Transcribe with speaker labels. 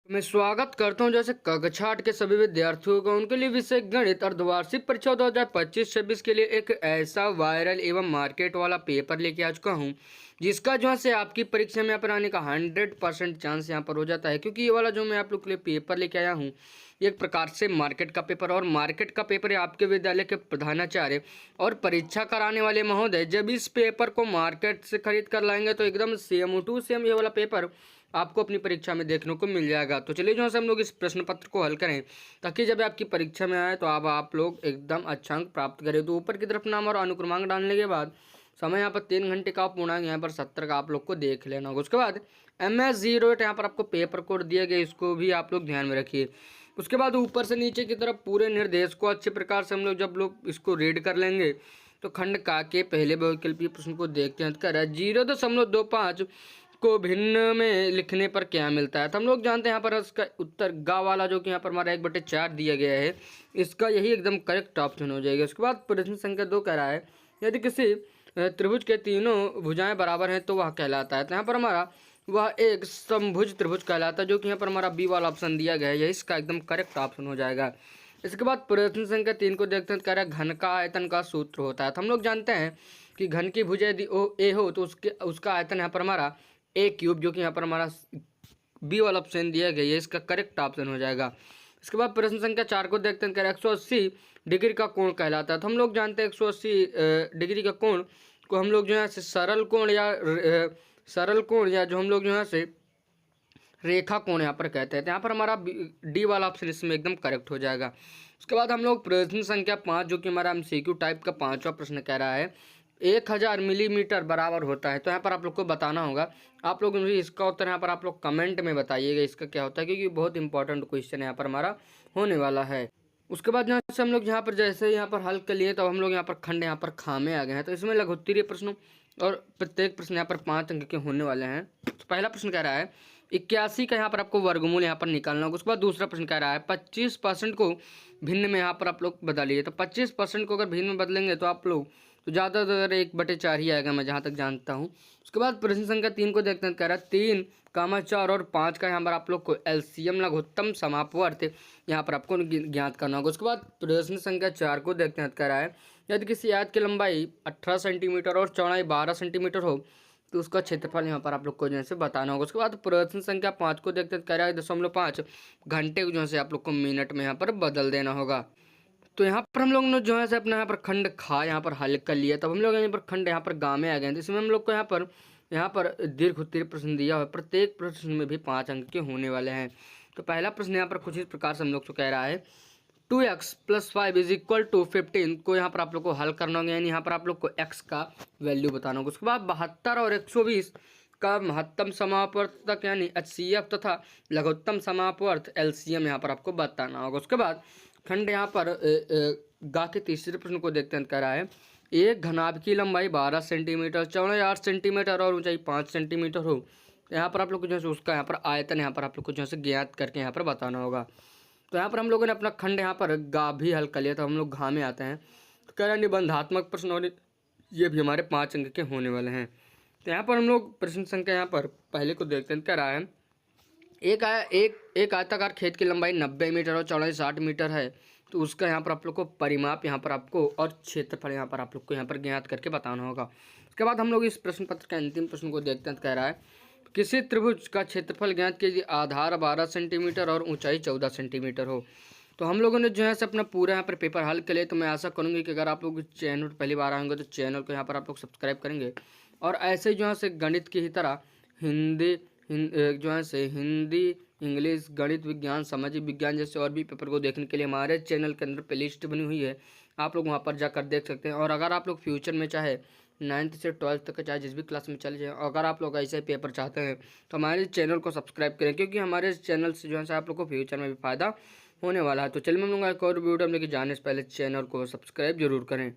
Speaker 1: मैं स्वागत करता हूं जैसे कक्षा 8 के सभी विद्यार्थियों का उनके लिए विषय गणित अर्धवार्षिक परीक्षा 2025-26 के लिए एक ऐसा वायरल एवं मार्केट वाला पेपर लेके आ चुका हूं जिसका जो है से आपकी परीक्षा में यहाँ पर आने का 100% चांस यहाँ पर हो जाता है। क्योंकि ये वाला जो मैं आप लोग के लिए पेपर लेके आया हूँ एक प्रकार से मार्केट का पेपर, और मार्केट का पेपर आपके विद्यालय के प्रधानाचार्य और परीक्षा कराने वाले महोदय जब इस पेपर को मार्केट से खरीद कर लाएंगे तो एकदम सेम टू सेम ये वाला पेपर आपको अपनी परीक्षा में देखने को मिल जाएगा। तो चलिए जो है हम लोग इस प्रश्न पत्र को हल करें ताकि जब आपकी परीक्षा में आए तो आप लोग एकदम अच्छा अंक प्राप्त करें। तो ऊपर की तरफ नाम और अनुक्रमांक डालने के बाद समय यहाँ पर 3 घंटे का, पूर्णांक यहाँ पर 70 का आप लोग को देख लेना होगा। उसके बाद MS08 यहाँ पर आपको पेपर कोड दिया गया, इसको भी आप लोग ध्यान में रखिए। उसके बाद ऊपर से नीचे की तरफ पूरे निर्देश को अच्छे प्रकार से हम लोग जब लोग इसको रीड कर लेंगे तो खंड का के पहले वैकल्पिक प्रश्न को देखते हैं। कर 0.25 को भिन्न में लिखने पर क्या मिलता है। तो हम लोग जानते हैं यहाँ पर इसका उत्तर गा वाला जो कि यहाँ पर हमारा 1/4 दिया गया है, इसका यही एकदम करेक्ट ऑप्शन हो जाएगा। उसके बाद प्रश्न संख्या 2 कह रहा है यदि किसी त्रिभुज के तीनों भुजाएं बराबर हैं तो वह कहलाता है। तो यहाँ पर हमारा वह एक समभुज त्रिभुज कहलाता है, जो कि यहाँ पर हमारा बी वाला ऑप्शन दिया गया है, यही इसका एकदम करेक्ट ऑप्शन हो जाएगा। इसके बाद प्रश्न संख्या 3 को देखते हैं। कह रहा है घन का आयतन का सूत्र होता है। तो हम लोग जानते हैं कि घन की भुजा यदि ए हो तो उसका आयतन यहाँ पर हमारा A³ जो कि यहाँ पर हमारा बी वाला ऑप्शन दिया गया है, इसका करेक्ट ऑप्शन हो जाएगा। इसके बाद प्रश्न संख्या 4 को देखते हैं। कह रहा है 180 डिग्री का कोण कहलाता है। तो हम लोग जानते हैं 180 डिग्री का कोण को हम लोग जो है सरल कोण या जो हम लोग जो है से रेखा कोण यहाँ पर कहते हैं। तो यहाँ पर हमारा डी वाला ऑप्शन इसमें एकदम करेक्ट हो जाएगा। उसके बाद हम लोग प्रश्न संख्या 5 जो कि हमारा MCQ टाइप का 5वां प्रश्न कह रहा है 1000 मिलीमीटर बराबर होता है। तो यहाँ पर आप लोग को बताना होगा। आप लोग मुझे इसका उत्तर यहाँ पर आप लोग कमेंट में बताइएगा इसका क्या होता है, क्योंकि बहुत इंपॉर्टेंट क्वेश्चन यहाँ पर हमारा होने वाला है। उसके बाद यहाँ से हम लोग यहाँ पर जैसे यहाँ पर हल कर लिए तो हम लोग यहाँ पर खंड यहाँ पर खा में आ गए हैं। तो इसमें लघुत्तरीय प्रश्नों और प्रत्येक प्रश्न यहाँ पर 5 अंक के होने वाले हैं। तो पहला प्रश्न कह रहा है 81 का यहाँ पर आपको वर्गमूल यहाँ पर निकालना होगा। उसके बाद दूसरा प्रश्न कह रहा है 25% को भिन्न में यहाँ पर आप लोग बदलिए। तो 25% को अगर भिन्न में बदलेंगे तो आप लोग तो ज़्यादातर 1/4 ही आएगा, मैं जहाँ तक जानता हूँ। उसके बाद प्रश्न संख्या 3 को देखते हैं। कह रहा है 3, 4 और 5 का यहाँ पर आप लोग को LCM लघुत्तम समापवर्त यहाँ पर आपको ज्ञात करना होगा। उसके बाद प्रश्न संख्या 4 को देखते हैं। कह रहा है यदि किसी आयत की लंबाई 18 सेंटीमीटर और चौड़ाई 12 सेंटीमीटर हो तो उसका क्षेत्रफल यहाँ पर आप लोग को जो है बताना होगा। उसके बाद प्रश्न संख्या 5 को देखते हैं। कह रहा है 0.5 घंटे को जो है आप लोग को मिनट में यहाँ पर बदल देना होगा। तो यहाँ पर हम लोग ने जो है अपना यहाँ पर खंड खा यहाँ पर हल कर लिया। तब हम लोग यहाँ पर खंड यहाँ पर गा में आ गए। तो इसमें हम लोग को यहाँ पर दीर्घ उत्तरीय प्रश्न दिया हुआ है। प्रत्येक प्रश्न में भी 5 अंक के होने वाले हैं। तो पहला प्रश्न यहाँ पर कुछ इस प्रकार से हम लोग को कह रहा है 2x + 5 = 15 को यहाँ पर आप लोग को हल करना होगा, यानी यहाँ पर आप लोग को x का वैल्यू बताना होगा। उसके बाद 72 और 120 का महत्तम समापवर्तक यानी HCF तथा लघुत्तम समापवर्त LCM यहाँ पर आपको बताना होगा। उसके बाद खंड यहाँ पर गा के तीसरे प्रश्न को देखते हैं। कह रहा है एक घनाभ की लंबाई 12 सेंटीमीटर, चौड़ाई 8 सेंटीमीटर और ऊंचाई 5 सेंटीमीटर हो। यहाँ पर आप लोग को जो है उसका यहाँ पर आयतन यहाँ पर आप लोग को जो है ज्ञात करके यहाँ पर बताना होगा। तो यहाँ पर हम लोगों ने अपना खंड यहाँ पर गा भी हल कर लिया, तो हम लोग घा में आते हैं। तो कह रहा है निबंधात्मक प्रश्न और ये भी हमारे 5 अंक के होने वाले हैं। तो यहाँ पर हम लोग प्रश्न संख्या यहाँ पर पहले को देखते हैं। कह रहा है एक आयताकार खेत की लंबाई 90 मीटर और चौड़ाई 60 मीटर है। तो उसका यहाँ पर आप लोग को परिमाप यहाँ पर आपको और क्षेत्रफल यहाँ पर आप लोग को यहाँ पर ज्ञात करके बताना होगा। उसके बाद हम लोग इस प्रश्न पत्र के अंतिम प्रश्न को देखते हैं। कह रहा है किसी त्रिभुज का क्षेत्रफल ज्ञात कीजिए, आधार 12 सेंटीमीटर और ऊंचाई 14 सेंटीमीटर हो। तो हम लोगों ने जो है अपना पूरा यहाँ पर पेपर हल कर लिया। तो मैं आशा करूँगी कि अगर आप लोग चैनल पर पहली बार आएंगे तो चैनल को यहाँ पर आप लोग सब्सक्राइब करेंगे, और ऐसे जो है गणित की ही तरह हिंदी, इंग्लिश, गणित, विज्ञान, सामाजिक विज्ञान जैसे और भी पेपर को देखने के लिए हमारे चैनल के अंदर प्लेलिस्ट बनी हुई है, आप लोग वहां पर जाकर देख सकते हैं। और अगर आप लोग फ्यूचर में चाहे 9th से 12th तक चाहे जिस भी क्लास में चले जाएँ, अगर आप लोग ऐसे पेपर चाहते हैं तो हमारे चैनल को सब्सक्राइब करें, क्योंकि हमारे चैनल से जो है आप लोग को फ्यूचर में भी फ़ायदा होने वाला है। तो चलिए मैं लूँगा एक और वीडियो में लेके जाने से पहले चैनल को सब्सक्राइब जरूर करें।